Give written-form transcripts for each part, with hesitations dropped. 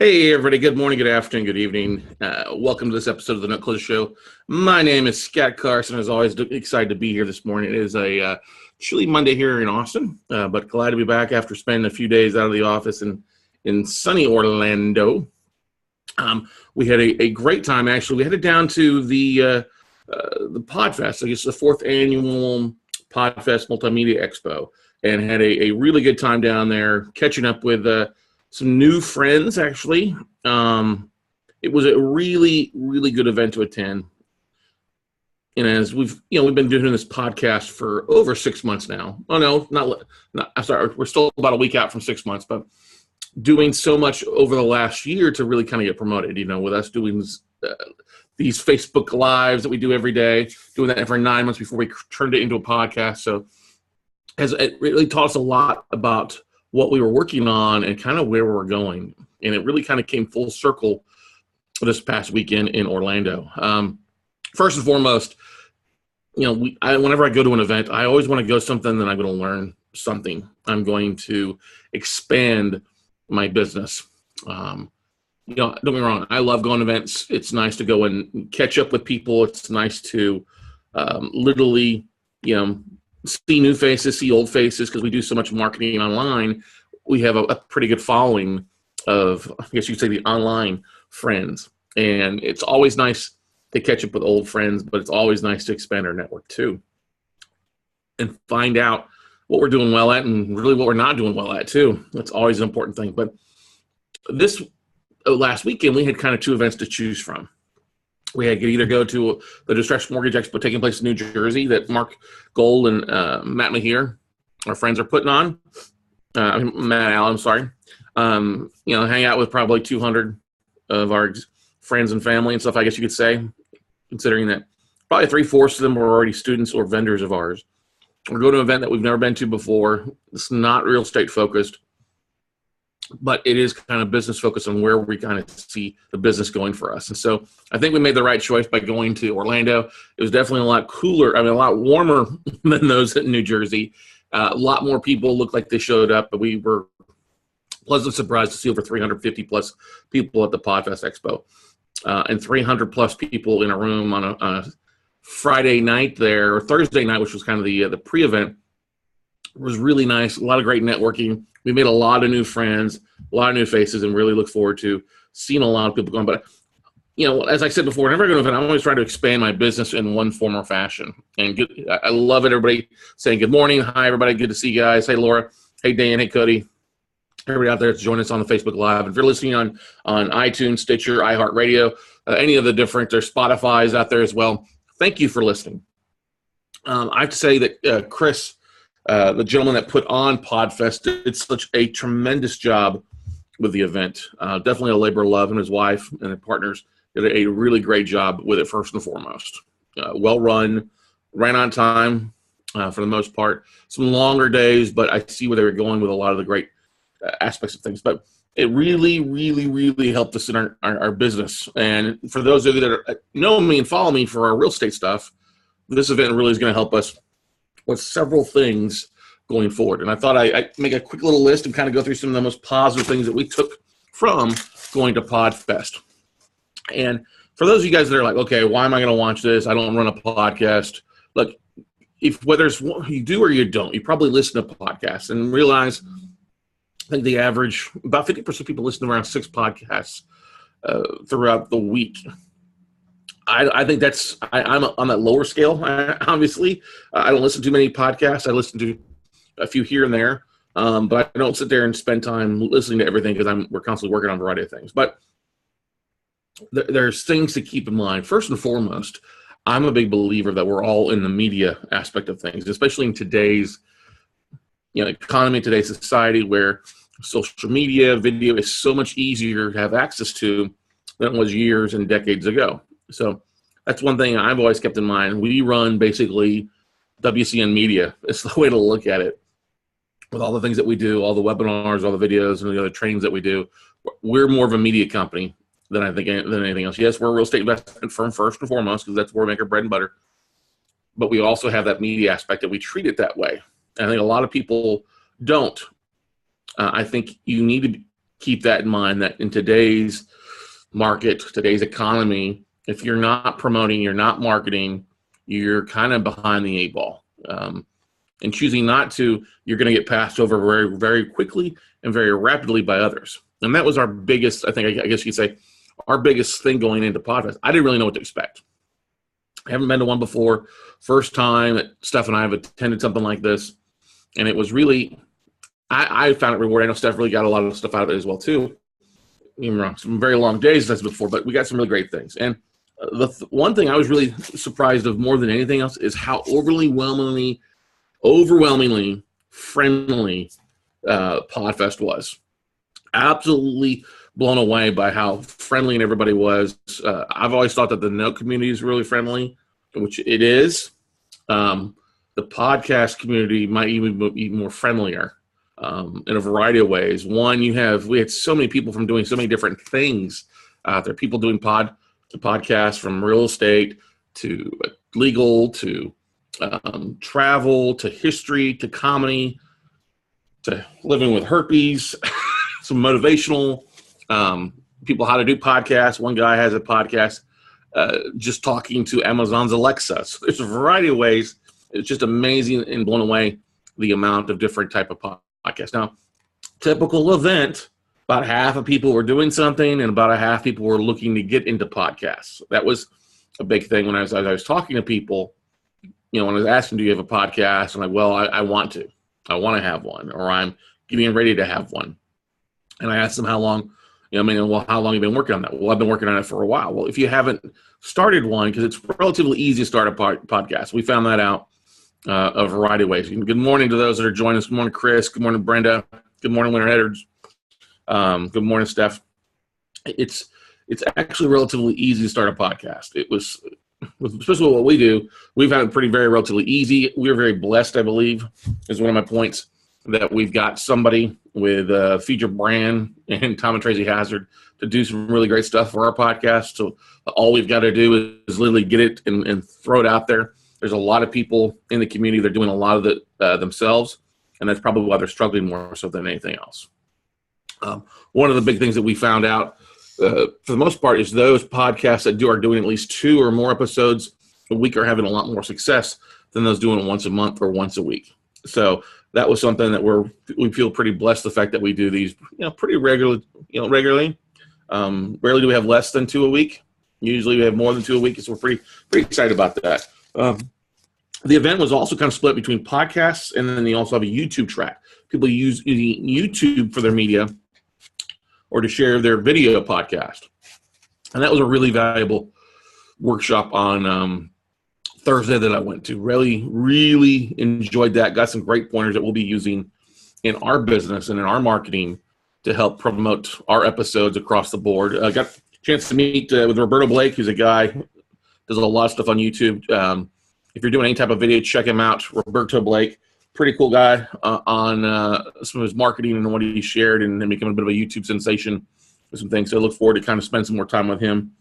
Hey, everybody. Good morning, good afternoon, good evening. Welcome to this episode of the Nut Close Show. My name is Scott Carson. As always, excited to be here this morning. It is a chilly Monday here in Austin, but glad to be back after spending a few days out of the office in sunny Orlando. We had a great time, actually. We headed down to the Podfest, I guess the fourth annual Podfest Multimedia Expo, and had a really good time down there, catching up with some new friends, actually. It was a really, really good event to attend. And as we've been doing this podcast for over 6 months now. Oh, no, not I'm sorry. We're still about a week out from 6 months, but doing so much over the last year to really kind of get promoted, with us doing these Facebook Lives that we do every day, doing that for 9 months before we turned it into a podcast. So it really taught us a lot about what we were working on and kind of where we were going. And it really kind of came full circle this past weekend in Orlando. First and foremost, whenever I go to an event, I always want to go something that I'm going to learn something. I'm going to expand my business. Don't get me wrong. I love going to events. It's nice to go and catch up with people. It's nice to literally, see new faces, see old faces, because we do so much marketing online. We have a pretty good following of, I guess you could say, the online friends. And it's always nice to catch up with old friends, but it's always nice to expand our network too. And find out what we're doing well at and really what we're not doing well at too. That's always an important thing. But this last weekend, we had kind of two events to choose from. We had to either go to the Distressed Mortgage Expo taking place in New Jersey that Marc Gold and Matt Mahir, our friends, are putting on. Matt Allen, I'm sorry. Hang out with probably 200 of our friends and family and stuff, I guess you could say, considering that probably 3/4 of them were already students or vendors of ours. We're going to an event that we've never been to before. It's not real estate focused, but it is kind of business focused on where we kind of see the business going for us. And so I think we made the right choice by going to Orlando. It was definitely a lot cooler, a lot warmer than those in New Jersey. A lot more people looked like they showed up, but we were pleasantly surprised to see over 350 plus people at the Podfest Expo, and 300 plus people in a room on a Friday night there, or Thursday night, which was kind of the pre-event. It was really nice. A lot of great networking. We made a lot of new friends, a lot of new faces, and really look forward to seeing a lot of people going. But, as I said before, whenever I go to an event, I'm always trying to expand my business in one form or fashion. And I love it. Everybody saying good morning. Hi, everybody. Good to see you guys. Hey, Laura. Hey, Dan. Hey, Cody. Everybody out there that's joining us on the Facebook Live. If you're listening on iTunes, Stitcher, iHeartRadio, any of the different, there's Spotify's out there as well. Thank you for listening. I have to say that Chris, the gentleman that put on Podfest, did such a tremendous job with the event. Definitely a labor of love, and his wife and their partners did a really great job with it, first and foremost. Well run, ran on time for the most part. Some longer days, but I see where they were going with a lot of the great aspects of things. But it really, really, really helped us in our business. And for those of you that know me and follow me for our real estate stuff, this event really is going to help us with several things going forward. And I thought I'd make a quick little list and kind of go through some of the most positive things that we took from going to Podfest. And for those of you guys that are like, okay, why am I going to watch this? I don't run a podcast. Look, whether it's you do or you don't, you probably listen to podcasts and realize, I think the average, about 50% of people listen to around 6 podcasts throughout the week. I think I'm on that lower scale, obviously. I don't listen to many podcasts. I listen to a few here and there, but I don't sit there and spend time listening to everything because we're constantly working on a variety of things. But there's things to keep in mind. First and foremost, I'm a big believer that we're all in the media aspect of things, especially in today's economy, today's society, where social media, video is so much easier to have access to than it was years and decades ago. So that's one thing I've always kept in mind. We run basically WCN media. It's the way to look at it. With all the things that we do, all the webinars, all the videos, and the other trainings that we do, we're more of a media company than anything else. Yes, we're a real estate investment firm first and foremost, because that's where we make our bread and butter. But we also have that media aspect that we treat it that way. And I think a lot of people don't. I think you need to keep that in mind, that in today's market, today's economy, if you're not promoting, you're not marketing, you're kind of behind the eight ball. And choosing not to, you're going to get passed over very, very quickly and very rapidly by others. And that was our biggest, I guess you could say, our biggest thing going into Podfest. I didn't really know what to expect. I haven't been to one before. First time that Steph and I have attended something like this. And it was really, I found it rewarding. I know Steph really got a lot of stuff out of it as well, too. Some very long days that's before, but we got some really great things. And the one thing I was really surprised of more than anything else is how overwhelmingly friendly Podfest was. Absolutely blown away by how friendly and everybody was. I've always thought that the note community is really friendly, which it is. The podcast community might even be more friendlier in a variety of ways. One, we had so many people from doing so many different things out there. People doing podcasts from real estate to legal to travel to history to comedy to living with herpes, some motivational people, how to do podcasts. One guy has a podcast just talking to Amazon's Alexa. So there's a variety of ways. It's just amazing and blown away the amount of different type of podcasts. Now, typical event, about half of people were doing something and about a half people were looking to get into podcasts. That was a big thing when I was talking to people. When I was asking, do you have a podcast? I'm like, well, I want to. I want to have one, or I'm getting ready to have one. And I asked them how long, how long have you been working on that? Well, I've been working on it for a while. Well, if you haven't started one, because it's relatively easy to start a podcast. We found that out a variety of ways. Good morning to those that are joining us. Good morning, Chris. Good morning, Brenda. Good morning, Winter Headers. Good morning, Steph. It's actually relatively easy to start a podcast. It was, especially what we do, we've had it very relatively easy. We're very blessed, I believe, is one of my points, that we've got somebody with a feature brand and Tom and Tracy Hazard to do some really great stuff for our podcast. So all we've got to do is literally get it and throw it out there. There's a lot of people in the community that are doing a lot of it themselves, and that's probably why they're struggling more so than anything else. One of the big things that we found out, for the most part, is those podcasts that are doing at least 2 or more episodes a week are having a lot more success than those doing it once a month or once a week. So that was something that we feel pretty blessed, the fact that we do these pretty regularly. Rarely do we have less than 2 a week. Usually we have more than 2 a week, so we're pretty excited about that. The event was also kind of split between podcasts, and then they also have a YouTube track. People using YouTube for their media or to share their video podcast. And that was a really valuable workshop on Thursday that I went to. Really enjoyed that. Got some great pointers that we'll be using in our business and in our marketing to help promote our episodes across the board. I got a chance to meet with Roberto Blake, who's a guy who does a lot of stuff on YouTube. If you're doing any type of video, check him out, Roberto Blake. Pretty cool guy on some of his marketing and what he shared, and then becoming a bit of a YouTube sensation with some things. So I look forward to kind of spend some more time with him.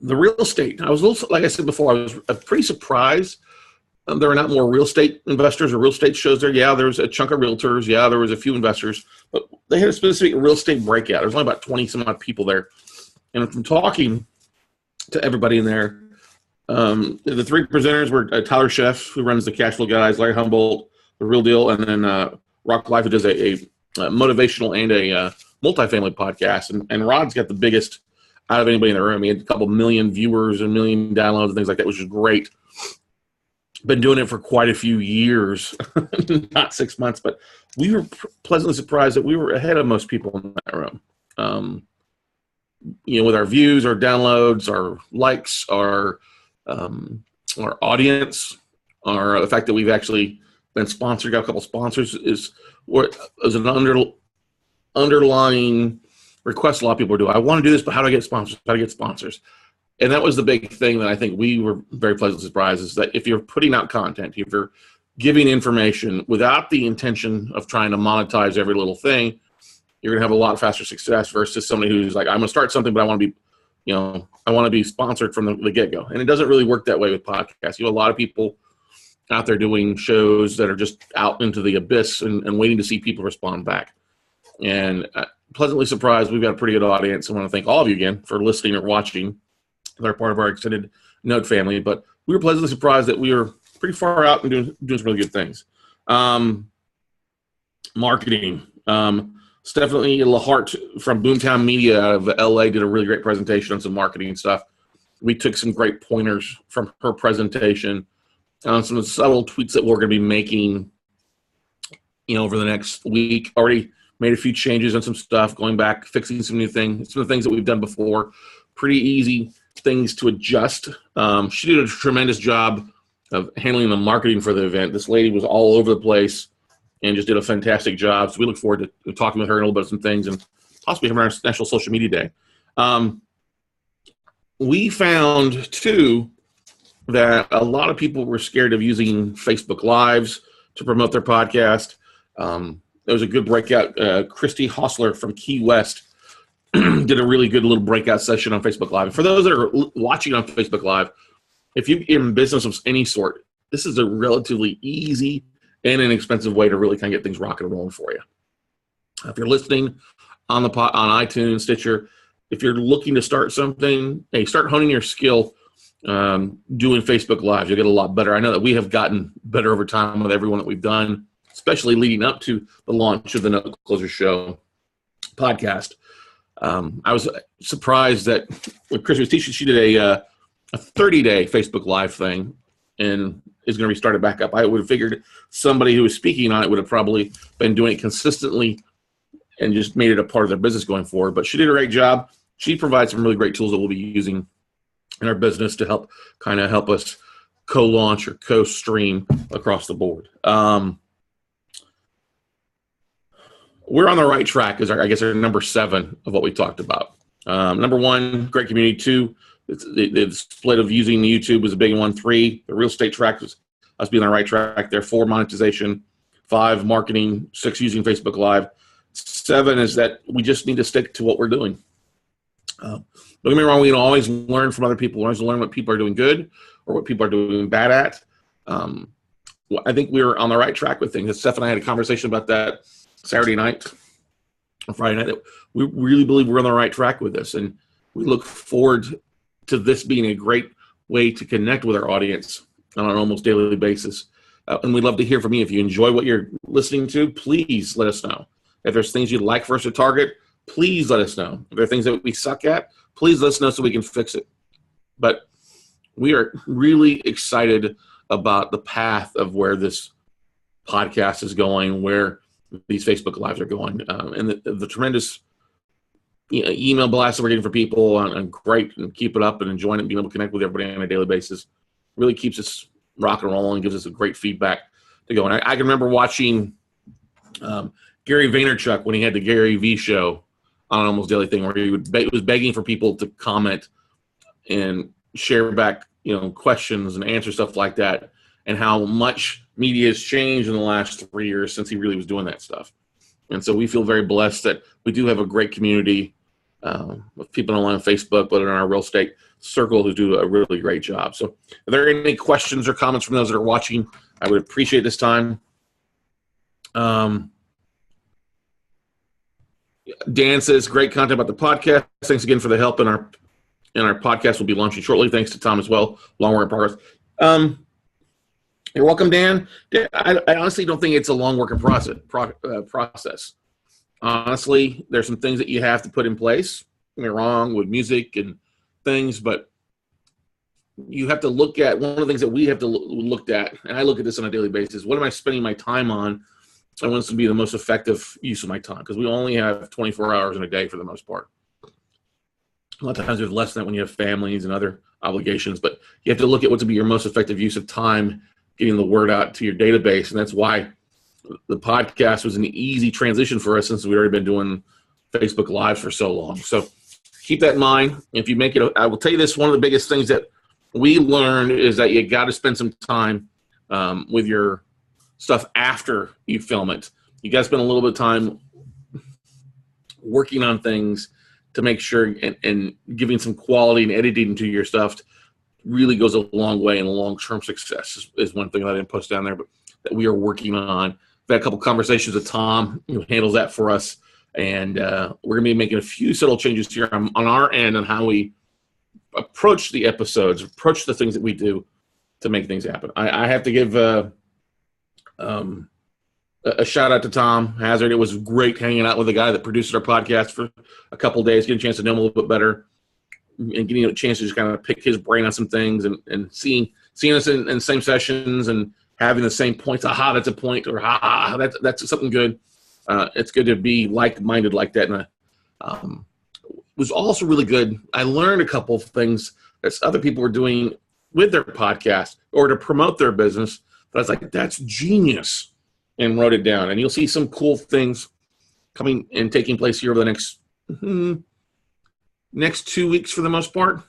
The real estate, I was a little, like I said before, I was pretty surprised there were not more real estate investors or real estate shows there. Yeah, there was a chunk of realtors. Yeah, there was a few investors, but they had a specific real estate breakout. There was only about 20 some odd people there. And from talking to everybody in there, the 3 presenters were Tyler Sheff, who runs the Cash Flow Guys, Larry Humboldt, The Real Deal, and then Rock Life, who does a motivational and a multifamily podcast. And Rod's got the biggest out of anybody in the room. He had a couple million viewers and million downloads and things like that, which is great. Been doing it for quite a few years, not 6 months, but we were pleasantly surprised that we were ahead of most people in that room. With our views, our downloads, our likes, our audience, the fact that we've actually been sponsored, got a couple sponsors, is an underlying request a lot of people do. I want to do this, but how do I get sponsors? How do I get sponsors? And that was the big thing that I think we were very pleasantly surprised, is that if you're putting out content, if you're giving information without the intention of trying to monetize every little thing, you're going to have a lot faster success versus somebody who's like, I'm going to start something, but I want to be sponsored from the get-go. And it doesn't really work that way with podcasts. You have a lot of people out there doing shows that are just out into the abyss and waiting to see people respond back. and pleasantly surprised. We've got a pretty good audience. I want to thank all of you again for listening or watching. They're part of our extended Note family, but we were pleasantly surprised that we were pretty far out and doing some really good things. Marketing. Stephanie Lahart from Boomtown Media out of LA did a really great presentation on some marketing stuff. We took some great pointers from her presentation on some subtle tweaks that we're going to be making, over the next week. Already made a few changes on some stuff, going back, fixing some new things, some of the things that we've done before. Pretty easy things to adjust. She did a tremendous job of handling the marketing for the event. This lady was all over the place and just did a fantastic job. So we look forward to talking with her a little bit of some things and possibly having our National Social Media Day. We found, too, that a lot of people were scared of using Facebook Lives to promote their podcast. There was a good breakout. Christy Hostler from Key West did a really good little breakout session on Facebook Live. And for those that are watching on Facebook Live, if you're in business of any sort, this is a relatively easy and inexpensive way to really kind of get things rocking and rolling for you. If you're listening on iTunes, Stitcher, if you're looking to start something, hey, start honing your skill doing Facebook Live. You'll get a lot better. I know that we have gotten better over time with everyone that we've done, especially leading up to the launch of the Note Closer Show podcast. I was surprised that when Chris was teaching, she did a 30-day Facebook Live thing and is going to restart it back up. I would have figured somebody who was speaking on it would have probably been doing it consistently and just made it a part of their business going forward. But she did a great job. She provides some really great tools that we'll be using in our business to help us co-launch or co-stream across the board. We're on the right track is our number 7 of what we talked about. Number 1, great community. 2, the split of using YouTube was a big one. 3, the real estate track was us being on the right track there. 4, monetization. 5, marketing. 6, using Facebook Live. 7 is that we just need to stick to what we're doing. Don't get me wrong, we can always learn from other people. We always learn what people are doing good or what people are doing bad at. I think we were on the right track with things. Steph and I had a conversation about that Saturday night or Friday night. That we really believe we're on the right track with this, and we look forward to this being a great way to connect with our audience on an almost daily basis. And we'd love to hear from you. If you enjoy what you're listening to, please let us know. If there's things you'd like for us to target, please let us know. If there are things that we suck at, please let us know so we can fix it. But we are really excited about the path of where this podcast is going, where these Facebook Lives are going, and the tremendous email blasts that we're getting for people on great, and keep it up and enjoying it and being able to connect with everybody on a daily basis really keeps us rocking and rolling and gives us a great feedback to go. And I can remember watching Gary Vaynerchuk when he had the Gary V show on an almost daily thing where he was begging for people to comment and share back, questions and answer stuff like that, and how much media has changed in the last 3 years since he really was doing that stuff. And so we feel very blessed that we do have a great community of people online on Facebook, but in our real estate circle who do a really great job. So if there are any questions or comments from those that are watching, I would appreciate this time. Dan says, great content about the podcast. Thanks again for the help in our podcast. Will be launching shortly. Thanks to Tom as well. Long work in progress. You're welcome, Dan. I honestly don't think it's a long work in process. Honestly, there's some things that you have to put in place. Don't get me wrong with music and things, but you have to look at one of the things that we have to look at, and I look at this on a daily basis. What am I spending my time on? I want this to be the most effective use of my time because we only have 24 hours in a day for the most part. A lot of times there's less than that when you have families and other obligations, but you have to look at what's to be your most effective use of time getting the word out to your database. And that's why the podcast was an easy transition for us since we've already been doing Facebook Lives for so long. So keep that in mind. If you make it, I will tell you this, one of the biggest things that we learned is that you got to spend some time with your stuff after you film it. You got to spend a little bit of time working on things to make sure and giving some quality and editing to your stuff really goes a long way, and long-term success is one thing that I didn't post down there, but that we are working on. I've had a couple conversations with Tom, who handles that for us, And we're going to be making a few subtle changes here on our end on how we approach the episodes, approach the things that we do to make things happen. I have to give a shout out to Tom Hazard. It was great hanging out with the guy that produced our podcast for a couple of days, getting a chance to know him a little bit better, and getting a chance to just kind of pick his brain on some things, and seeing us in the same sessions and having the same points. Aha, that's a point, or that's something good. It's good to be like-minded like that. And it was also really good. I learned a couple of things that other people were doing with their podcast or to promote their business. But I was like, that's genius, and wrote it down. And you'll see some cool things coming and taking place here over the next 2 weeks for the most part,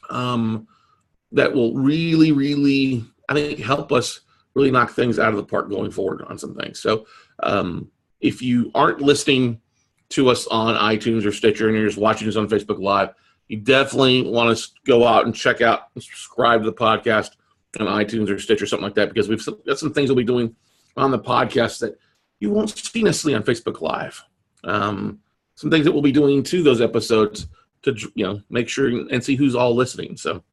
that will really, really, I think, help us really knock things out of the park going forward on some things. So if you aren't listening to us on iTunes or Stitcher and you're just watching us on Facebook Live, you definitely want to go out and check out and subscribe to the podcast on iTunes or Stitcher or something like that, because we've got some things we'll be doing on the podcast that you won't see necessarily on Facebook Live. Some things that we'll be doing to those episodes to make sure and see who's all listening. So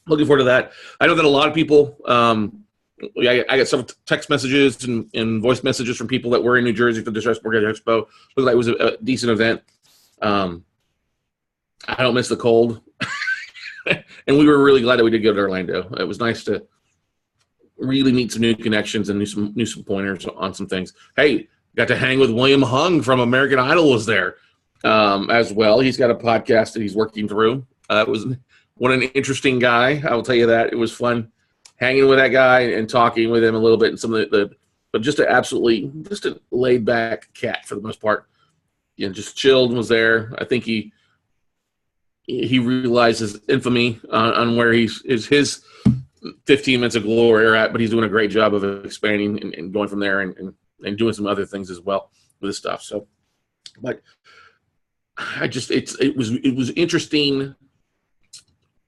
looking forward to that. I know that a lot of people, I got some text messages and voice messages from people that were in New Jersey for the Distressed Mortgage Expo. Looked like it was a decent event. I don't miss the cold. And we were really glad that we did go to Orlando. It was nice to really meet some new connections and new some pointers on some things. Hey, got to hang with William Hung from American Idol was there as well. He's got a podcast that he's working through. What an interesting guy. I will tell you that. It was fun hanging with that guy and talking with him a little bit, and some of but just a laid back cat for the most part. Just chilled and was there. I think he realizes infamy on where his 15 minutes of glory are at, but he's doing a great job of expanding and going from there and doing some other things as well with his stuff. So, but it was interesting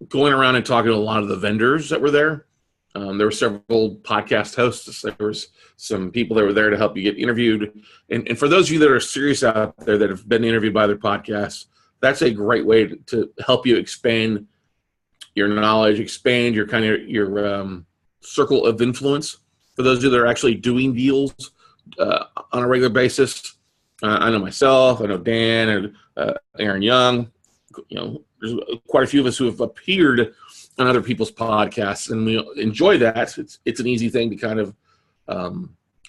going around and talking to a lot of the vendors that were there. There were several podcast hosts. There was some people that were there to help you get interviewed. And for those of you that are serious out there that have been interviewed by their podcasts, that's a great way to help you expand your knowledge, expand your circle of influence. For those of you that are actually doing deals on a regular basis, I know myself, I know Dan and Aaron Young. There's quite a few of us who have appeared on other people's podcasts, and we enjoy that. It's an easy thing to kind of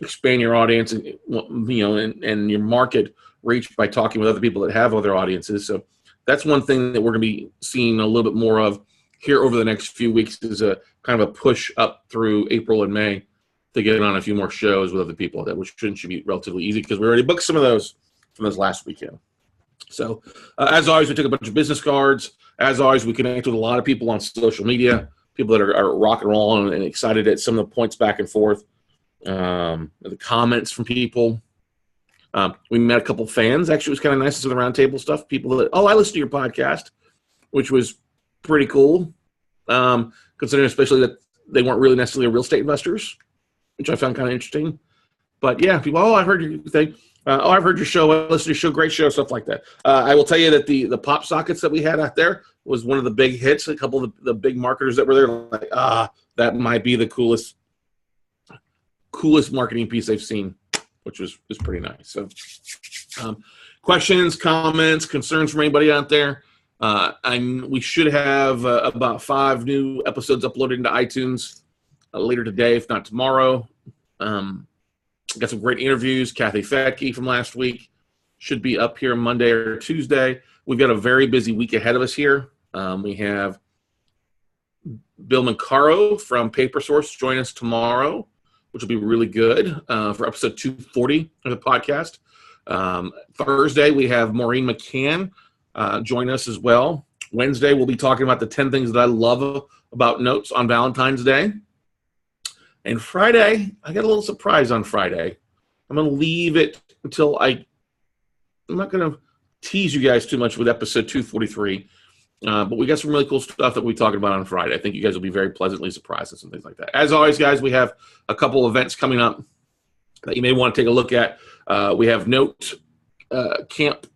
expand your audience and your market reach by talking with other people that have other audiences. So that's one thing that we're going to be seeing a little bit more of here over the next few weeks, is a kind of a push up through April and May to get on a few more shows with other people, which should be relatively easy because we already booked some of those from this last weekend. So as always, we took a bunch of business cards. As always, we connect with a lot of people on social media, people that are rock and roll and excited at some of the points back and forth, the comments from people. We met a couple fans. Actually, it was kind of nice to see the round table stuff. People that, I listened to your podcast, which was pretty cool, considering especially that they weren't really necessarily real estate investors, which I found kind of interesting. But yeah, people, I've heard your thing. I've heard your show. I listened to your show. Great show, stuff like that. I will tell you that the pop sockets that we had out there was one of the big hits. A couple of the big marketers that were there, like, that might be the coolest marketing piece they've seen, which was pretty nice. So questions, comments, concerns from anybody out there? We should have about 5 new episodes uploaded into iTunes later today, if not tomorrow. Got some great interviews. Kathy Fetke from last week should be up here Monday or Tuesday. We've got a very busy week ahead of us here. We have Bill Mancaro from PaperSource join us tomorrow, which will be really good for episode 240 of the podcast. Thursday, we have Maureen McCann join us as well. Wednesday, we'll be talking about the 10 things that I love about notes on Valentine's Day. And Friday, I got a little surprise on Friday. I'm going to leave it until I'm not going to tease you guys too much with episode 243. But we got some really cool stuff that we'll be talking about on Friday. I think you guys will be very pleasantly surprised at some things like that. As always, guys, we have a couple events coming up that you may want to take a look at. We have Note Camp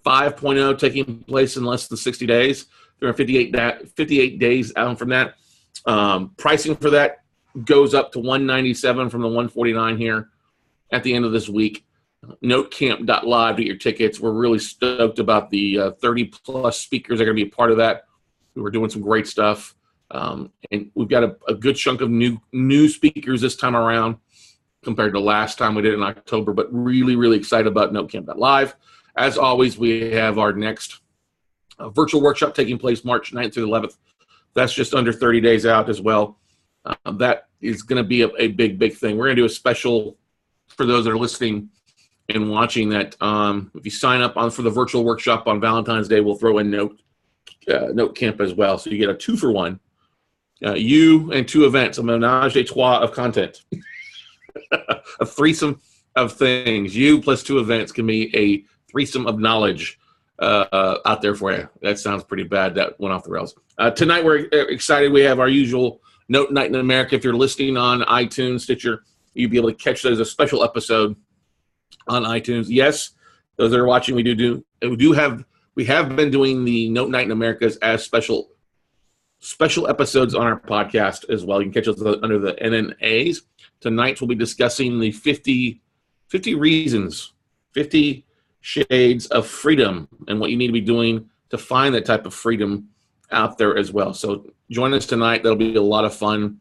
5.0 taking place in less than 60 days. There are 58 days out from that. Pricing for that goes up to $197 from the $149 here at the end of this week. Notecamp.live to get your tickets. We're really stoked about the 30-plus speakers that are going to be a part of that. We're doing some great stuff. And we've got a good chunk of new speakers this time around compared to last time we did it in October, but really, really excited about Notecamp.live. As always, we have our next virtual workshop taking place March 9th through the 11th. That's just under 30 days out as well. That is going to be a big, big thing. We're going to do a special for those that are listening and watching that. If you sign up for the virtual workshop on Valentine's Day, we'll throw in Notecamp as well. So you get a 2-for-1. You and 2 events, a menage a trois of content. A threesome of things. You plus 2 events can be a threesome of knowledge out there for you. That sounds pretty bad. That went off the rails. Tonight we're excited. We have our usual Note Night in America. If you're listening on iTunes, Stitcher, you'll be able to catch that as a special episode on iTunes. Yes, those that are watching, we have been doing the Note Night in Americas as special episodes on our podcast as well. You can catch us under the NNAs. Tonight we'll be discussing the 50 reasons, 50 shades of freedom, and what you need to be doing to find that type of freedom out there as well. So join us tonight. That'll be a lot of fun.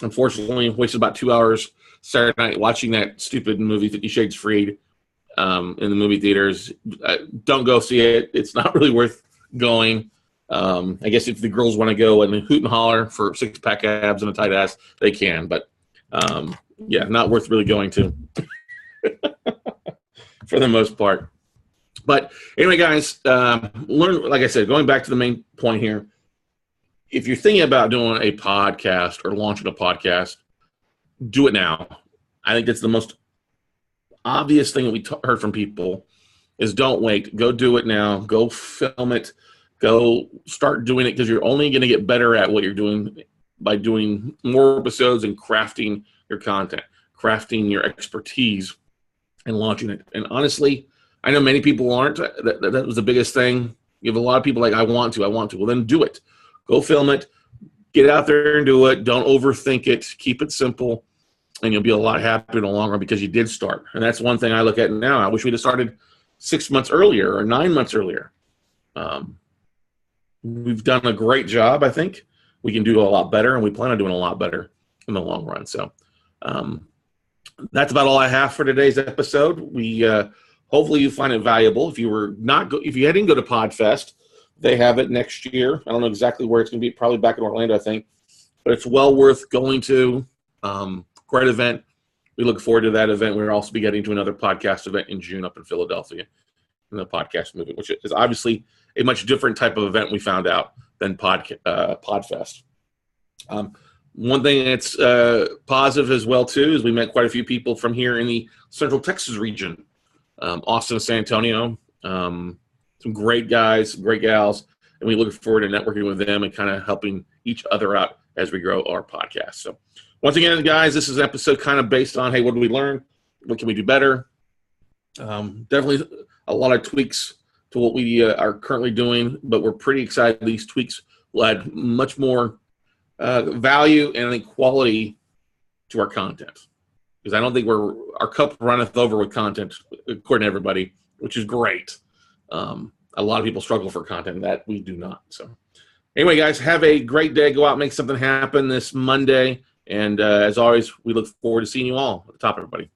Unfortunately, wasted about 2 hours Saturday night watching that stupid movie 50 Shades Freed in the movie theaters. Don't go see it. It's not really worth going. I guess if the girls want to go and hoot and holler for 6-pack abs and a tight ass, they can. But yeah, not worth really going to for the most part. But anyway, guys, learn. Like I said, going back to the main point here, if you're thinking about doing a podcast or launching a podcast, do it now. I think that's the most obvious thing that we heard from people is don't wait. Go do it now. Go film it. Go start doing it because you're only going to get better at what you're doing by doing more episodes and crafting your content, crafting your expertise, and launching it. And honestly, I know many people aren't. That was the biggest thing. You have a lot of people like, I want to. Well, then do it. Go film it. Get out there and do it. Don't overthink it. Keep it simple, and you'll be a lot happier in the long run because you did start. And that's one thing I look at now. I wish we'd have started 6 months earlier or 9 months earlier. We've done a great job. I think we can do a lot better, and we plan on doing a lot better in the long run. So that's about all I have for today's episode. We hopefully you find it valuable. If you didn't go to Podfest, they have it next year. I don't know exactly where it's going to be. Probably back in Orlando, I think. But it's well worth going to. Great event. We look forward to that event. We'll also be getting to another podcast event in June up in Philadelphia in the podcast movement, which is obviously a much different type of event we found out than Podfest. One thing that's positive as well, too, is we met quite a few people from here in the Central Texas region, Austin and San Antonio, some great guys, great gals, and we look forward to networking with them and kind of helping each other out as we grow our podcast. So once again, guys, this is an episode kind of based on, hey, what did we learn? What can we do better? Definitely a lot of tweaks to what we are currently doing, but we're pretty excited these tweaks will add much more value and I think quality to our content. Because I don't think our cup runneth over with content, according to everybody, which is great. A lot of people struggle for content that we do not. So anyway, guys, have a great day. Go out and make something happen this Monday. And as always, we look forward to seeing you all at the top, everybody.